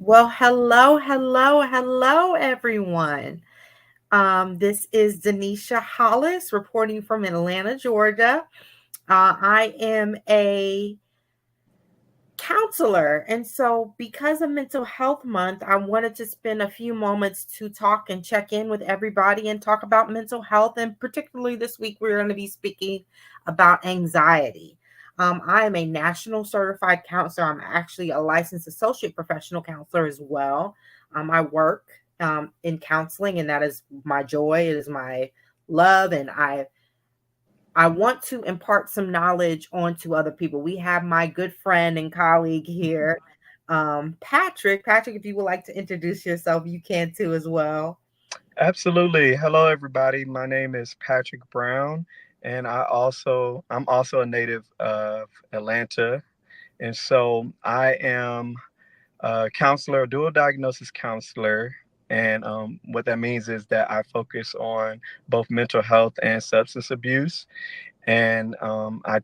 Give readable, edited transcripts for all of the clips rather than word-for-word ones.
Well, hello, everyone. This is Denisha Hollis reporting from Atlanta, Georgia. I am a counselor, and so because of Mental Health Month, I wanted to spend a few moments to talk and check in with everybody and talk about mental health. And particularly this week, we're going to be speaking about anxiety. I am a national certified counselor. I'm actually a licensed associate professional counselor as well. I work in counseling, and that is my joy. It is my love, and I want to impart some knowledge onto other people. We have my good friend and colleague here, Patrick. Patrick, if you would like to introduce yourself, you can too as well. Absolutely. Hello, everybody. My name is Patrick Brown, and I'm also a native of Atlanta, and so I am a counselor, a dual diagnosis counselor. And what that means is that I focus on both mental health and substance abuse. And I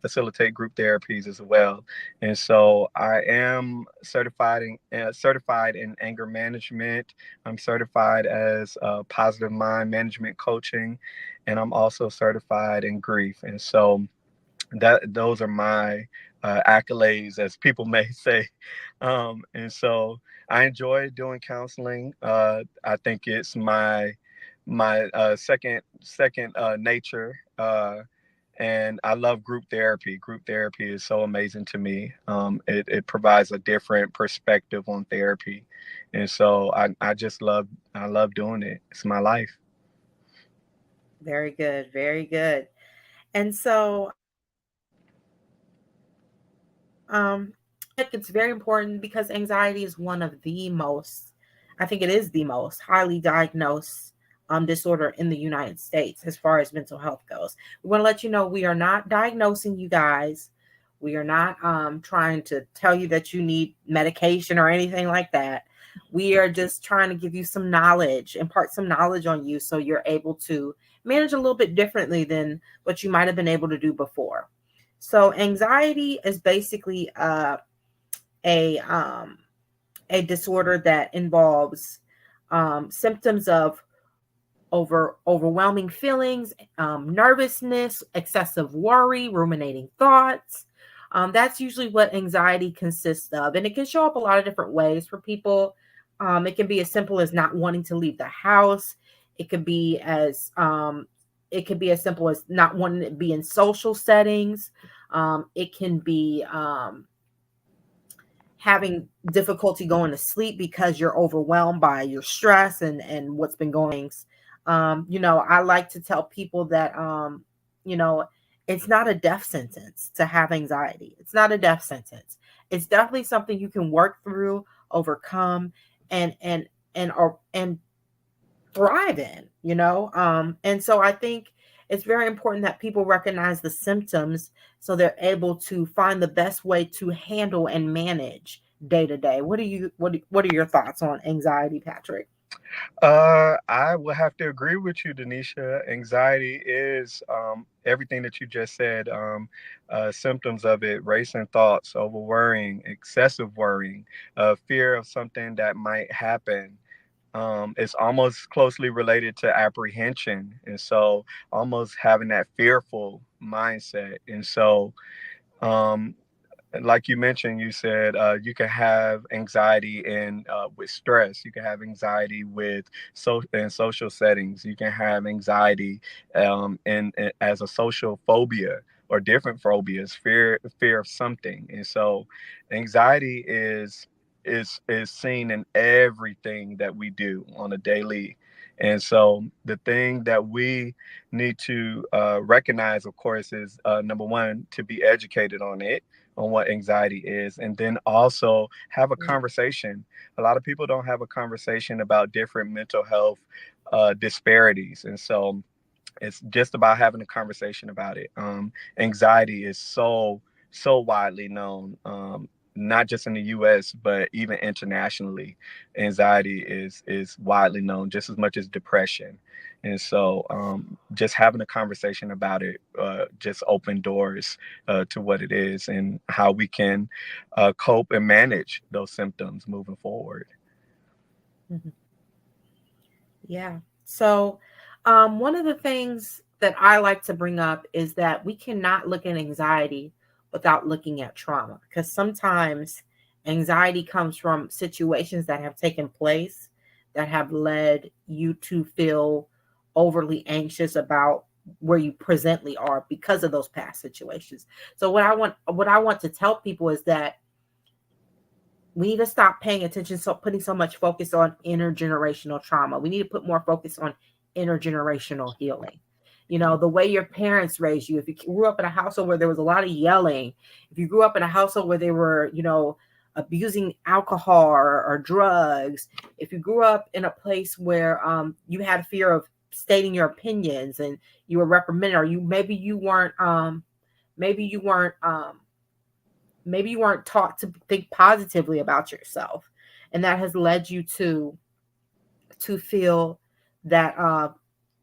facilitate group therapies as well. And so I am certified in anger management. I'm certified as positive mind management coaching, and I'm also certified in grief. And so those are my accolades, as people may say. And so I enjoy doing counseling. I think it's my second nature. And I love group therapy. Group therapy is so amazing to me. It provides a different perspective on therapy, and so I love doing it. It's my life. Very good, very good. And so, I think it's very important because anxiety is one of the most, I think it is the most highly diagnosed disorder in the United States as far as mental health goes. We want to let you know we are not diagnosing you guys. We are not trying to tell you that you need medication or anything like that. We are just trying to give you some knowledge, impart some knowledge on you so you're able to manage a little bit differently than what you might have been able to do before. So anxiety is basically a um, a disorder that involves symptoms of overwhelming feelings, nervousness, excessive worry, ruminating thoughts. That's usually what anxiety consists of, and it can show up a lot of different ways for people. It can be as simple as not wanting to leave the house. It could be as it could be as simple as not wanting to be in social settings. It can be having difficulty going to sleep because you're overwhelmed by your stress and what's been going. I like to tell people that you know it's not a death sentence to have anxiety. It's not a death sentence. It's definitely something you can work through, overcome, and and thrive in, and so I think it's very important that people recognize the symptoms so they're able to find the best way to handle and manage day to day. What are your thoughts on anxiety, Patrick? I will have to agree with you, Denisha. Anxiety is everything that you just said. Symptoms of it: racing thoughts, over worrying, excessive worrying, fear of something that might happen. It's almost closely related to apprehension, and so almost having that fearful mindset. And so, um, like you mentioned, you said you can have anxiety in with stress. You can have anxiety with in social settings. You can have anxiety as a social phobia or different phobias, fear of something. And so, anxiety is seen in everything that we do on a daily. And so, the thing that we need to recognize, of course, is number one, to be educated on what anxiety is, and then also have a conversation. A lot of people don't have a conversation about different mental health disparities, and so it's just about having a conversation about it. Anxiety is so widely known. not just in the US, but even internationally, anxiety is widely known just as much as depression. And so, just having a conversation about it just open doors to what it is and how we can cope and manage those symptoms moving forward. Mhm. Yeah. So, one of the things that I like to bring up is that we cannot look at anxiety without looking at trauma, because sometimes anxiety comes from situations that have taken place that have led you to feel overly anxious about where you presently are because of those past situations. So what I want to tell people is that we need to stop paying attention, so putting so much focus on intergenerational trauma. We need to put more focus on intergenerational healing. You know, the way your parents raised you. If you grew up in a household where there was a lot of yelling, if you grew up in a household where they were, abusing alcohol or drugs, if you grew up in a place where you had a fear of stating your opinions and you were reprimanded, or maybe you weren't maybe you weren't taught to think positively about yourself, and that has led you to feel that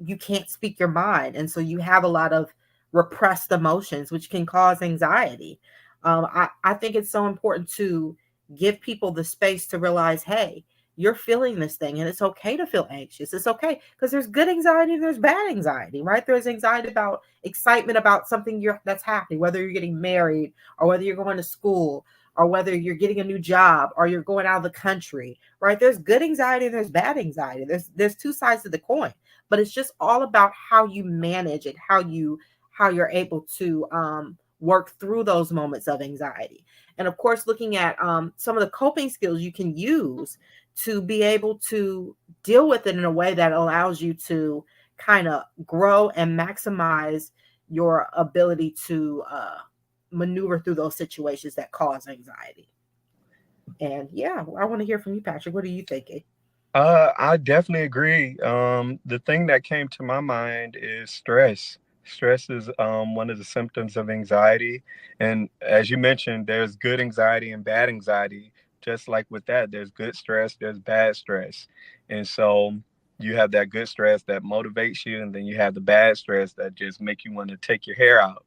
you can't speak your mind, and so you have a lot of repressed emotions, which can cause anxiety. I think it's so important to give people the space to realize, hey, you're feeling this thing, and it's okay to feel anxious. It's okay, because there's good anxiety, there's bad anxiety, right? There's anxiety about excitement about something that's happening, whether you're getting married, or whether you're going to school, or whether you're getting a new job, or you're going out of the country, right? There's good anxiety and there's bad anxiety. There's two sides of the coin, but it's just all about how you manage it, how you're able to work through those moments of anxiety. And of course, looking at some of the coping skills you can use to be able to deal with it in a way that allows you to kind of grow and maximize your ability to maneuver through those situations that cause anxiety. And yeah, I want to hear from you, Patrick. What are you thinking? I definitely agree. The thing that came to my mind is stress. Stress is one of the symptoms of anxiety. And as you mentioned, there's good anxiety and bad anxiety. Just like with that, there's good stress, there's bad stress. And so you have that good stress that motivates you, and then you have the bad stress that just make you want to take your hair out.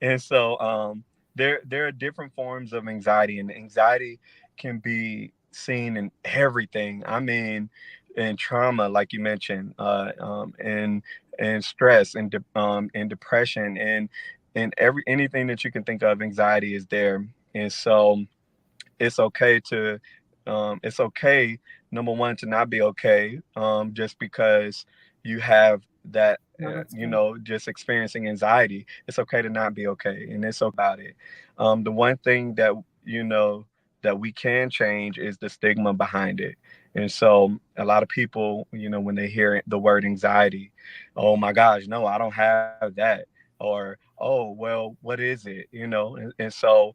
And so there are different forms of anxiety, and anxiety can be seen in everything. I mean, in trauma, like you mentioned, and stress and depression and anything that you can think of, anxiety is there. And so it's okay to it's okay, number one, to not be okay just because you have that No, that's good. just experiencing anxiety. It's okay to not be okay, and it's about it. The one thing that that we can change is the stigma behind it. And so a lot of people, when they hear the word anxiety, oh my gosh, no, I don't have that. Or, oh, well, what is it? And so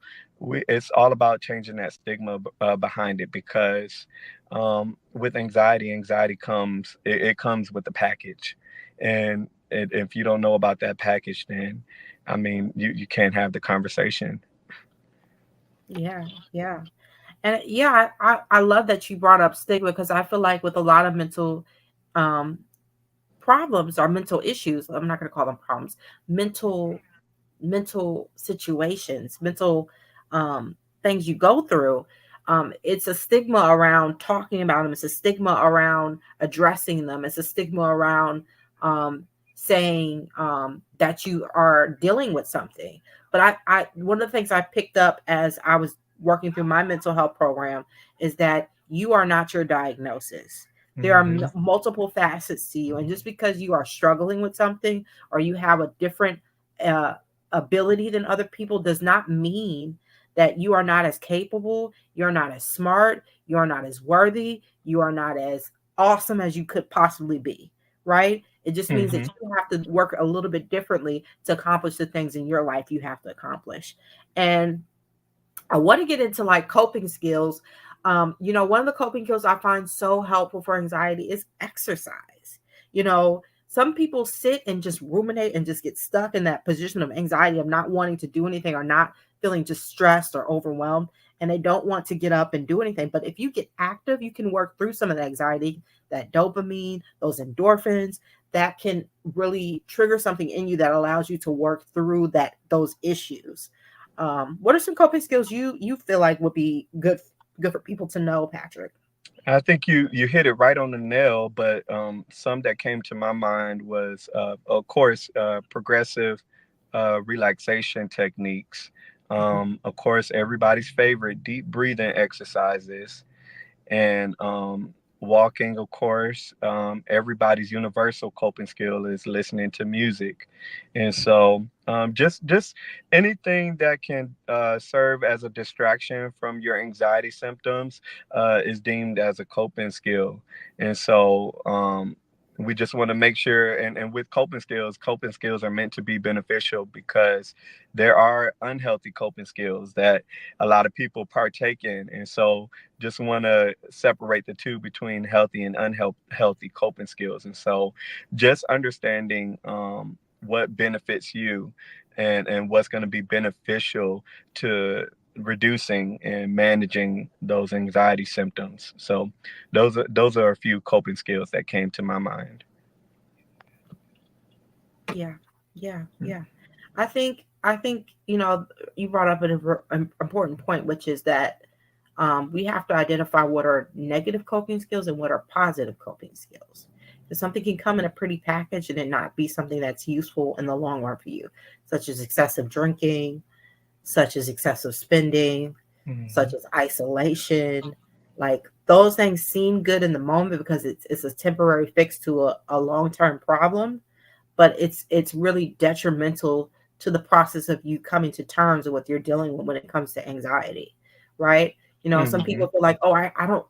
it's all about changing that stigma behind it, because with anxiety comes, it comes with the package. And if you don't know about that package, then I mean, you can't have the conversation. Yeah, yeah. And yeah, I love that you brought up stigma, because I feel like with a lot of mental um problems or mental issues, I'm not going to call them problems, mental mental situations, mental um, things you go through. It's a stigma around talking about them. It's a stigma around addressing them. It's a stigma around um, saying that you are dealing with something. But one of the things I picked up as I was working through my mental health program is that you are not your diagnosis. There are Hmm. multiple facets to you, and just because you are struggling with something, or you have a different uh, ability than other people, does not mean that you are not as capable, you're not as smart, you're not as worthy, you are not as awesome as you could possibly be, right? It just means that Hmm. you have to work a little bit differently to accomplish the things in your life you have to accomplish. And I want to get into like coping skills. One of the coping skills I find so helpful for anxiety is exercise. Some people sit and just ruminate and just get stuck in that position of anxiety, of not wanting to do anything or not feeling just stressed or overwhelmed. and they don't want to get up and do anything. But if you get active, you can work through some of the anxiety, that dopamine, those endorphins, that can really trigger something in you that allows you to work through those issues. What are some coping skills you feel like would be good for people to know, Patrick? I think you hit it right on the nail, but some that came to my mind was, of course, progressive relaxation techniques. Mhm. Of course, everybody's favorite deep breathing exercises, and walking, of course. Everybody's universal coping skill is listening to music, and so just anything that can serve as a distraction from your anxiety symptoms is deemed as a coping skill. And so we just want to make sure, and with coping skills are meant to be beneficial, because there are unhealthy coping skills that a lot of people partake in. And so just want to separate the two between healthy and unhealthy coping skills. And so just understanding what benefits you, and what's going to be beneficial to reducing and managing those anxiety symptoms. So those are a few coping skills that came to my mind. Yeah, yeah. I think you brought up an important point, which is that we have to identify what are negative coping skills and what are positive coping skills. Because something can come in a pretty package and it not be something that's useful in the long run for you, such as excessive drinking, such as excessive spending, such Mhm. as isolation. Like those things seem good in the moment because it's a temporary fix to a long term problem, but it's really detrimental to the process of you coming to terms with what you're dealing with when it comes to anxiety, right? Some people Mhm. feel like, oh,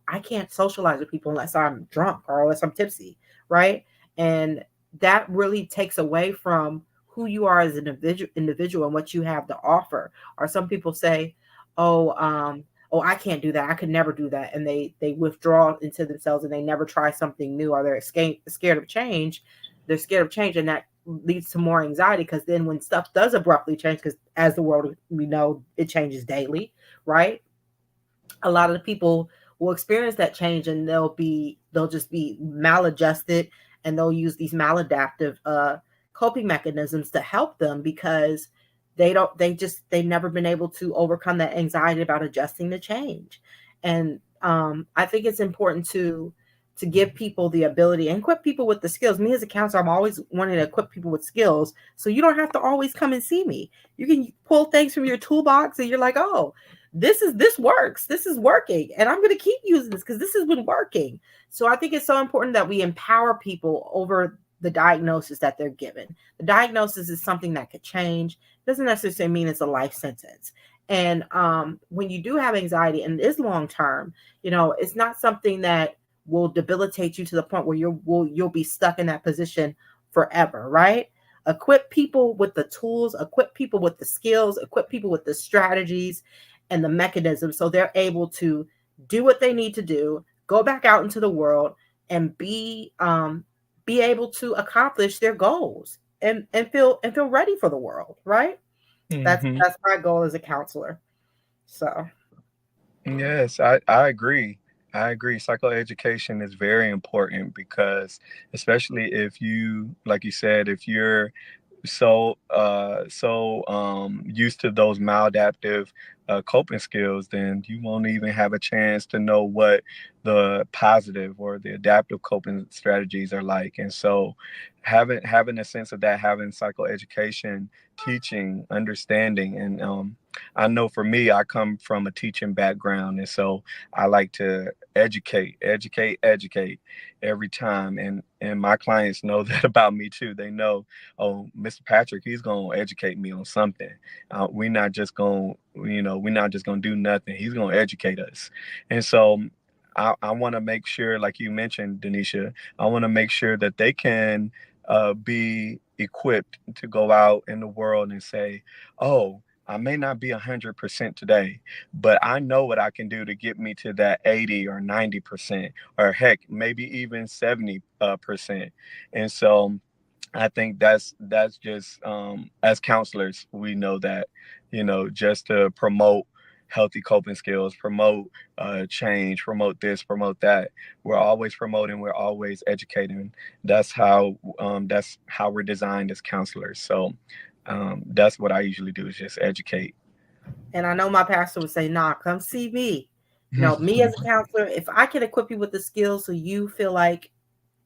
I can't socialize with people unless I'm drunk or unless I'm tipsy, right? And that really takes away from who you are as an individual and what you have to offer. Or some people say, oh, oh, I can't do that, I could never do that, and they withdraw into themselves and they never try something new, or they're scared of change. They're scared of change, and that leads to more anxiety, because then when stuff does abruptly change, because as the world we know, it changes daily, right? A lot of the people will experience that change, and they'll just be maladjusted, and they'll use these maladaptive coping mechanisms to help them, because they've never been able to overcome that anxiety about adjusting to change. And I think it's important to give people the ability and equip people with the skills. Me as a counselor, I'm always wanting to equip people with skills, so you don't have to always come and see me. You can pull things from your toolbox and you're like, oh, this works, this is working, and I'm going to keep using this because this has been working. So I think it's so important that we empower people over the diagnosis that they're given. The diagnosis is something that could change. It doesn't necessarily mean it's a life sentence. And when you do have anxiety and it is long term, it's not something that will debilitate you to the point where you'll be stuck in that position forever, right? Equip people with the tools, equip people with the skills, equip people with the strategies and the mechanisms, so they're able to do what they need to do, go back out into the world, and be able to accomplish their goals, and feel ready for the world, right? That's Mhm. that's my goal as a counselor. So Yes, I agree. I agree. Psychoeducation is very important, because especially if you, like you said, if you're used to those maladaptive coping skills, then you won't even have a chance to know what the positive or the adaptive coping strategies are like. And so having a sense of that, having psychoeducation, teaching, understanding, and I know for me, I come from a teaching background, and so I like to educate every time, and my clients know that about me too. They know, oh, Mr. Patrick, he's gonna educate me on something. We're not just gonna do nothing. He's gonna educate us. And so I want to make sure, like you mentioned, Denisha, I want to make sure that they can be equipped to go out in the world and say, oh, I may not be 100% today, but I know what I can do to get me to that 80 or 90%, or heck, maybe even 70%. And so I think that's just, as counselors, we know that, just to promote healthy coping skills, promote change, promote this, promote that. We're always promoting, we're always educating. That's how we're designed as counselors. So that's what I usually do, is just educate. And I know my pastor would say, nah, come see me. Me as a counselor, if I can equip you with the skills so you feel like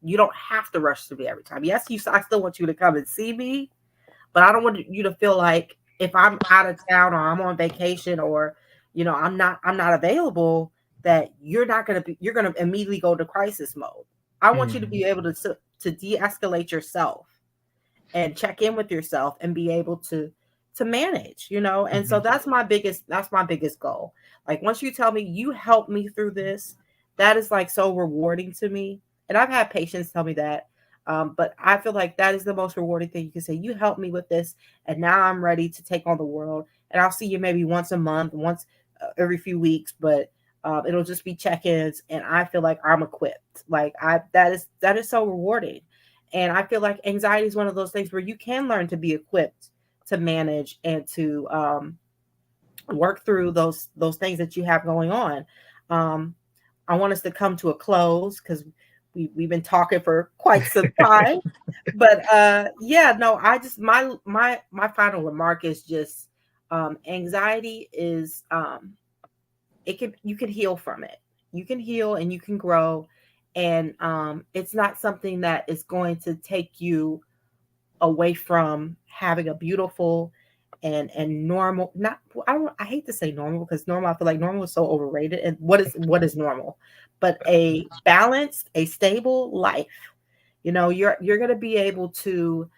you don't have to rush to me every time. Yes, I still want you to come and see me, but I don't want you to feel like if I'm out of town or I'm on vacation or I'm not available, that you're gonna immediately go to crisis mode. I want you to Mhm. be able to de-escalate yourself and check in with yourself and be able to manage, and so Mhm. that's my biggest goal. Like, once you tell me you helped me through this, that is like so rewarding to me. And I've had patients tell me that, but I feel like that is the most rewarding thing you can say. You helped me with this, and now I'm ready to take on the world. And I'll see you maybe once a month, once every few weeks, but it'll just be check-ins, and I feel like I'm equipped. Like, I that is so rewarding. And I feel like anxiety is one of those things where you can learn to be equipped to manage and to work through those things that you have going on. Um, I want us to come to a close because we've been talking for quite some time. But yeah, no, I just my final remark is just anxiety is you can heal from it. You can heal and you can grow, and it's not something that is going to take you away from having a beautiful and normal, not I hate to say normal, because normal, I feel like normal is so overrated. And what is normal? But a balanced, a stable life. You're going to be able to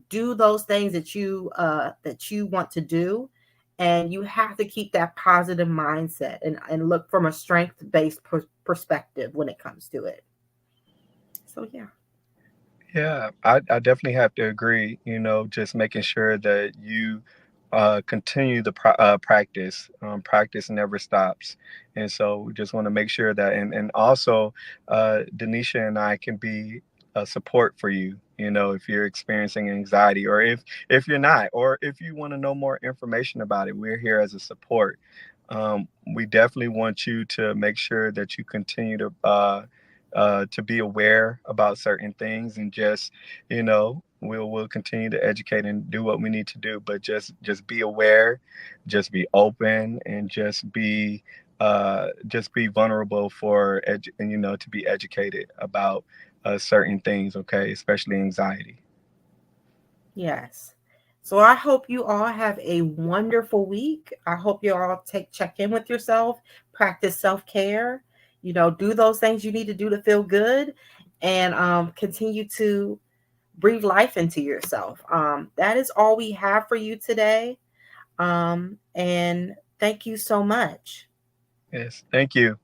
do those things that you want to do, and you have to keep that positive mindset and look from a strength based perspective when it comes to it. So yeah. Yeah, I definitely have to agree. Just making sure that you continue the practice. Practice never stops, and so we just want to make sure that, and also, Denisha and I can be a support for you. If you're experiencing anxiety, or if you're not, or if you want to know more information about it, we're here as a support. We definitely want you to make sure that you continue to be aware about certain things, and just we'll continue to educate and do what we need to do, but just be aware, just be open, and just be vulnerable for and to be educated about certain things, okay, especially anxiety. Yes. So I hope you all have a wonderful week. I hope you all check in with yourself, practice self-care, do those things you need to do to feel good, and continue to breathe life into yourself. That is all we have for you today. And thank you so much. Yes, thank you.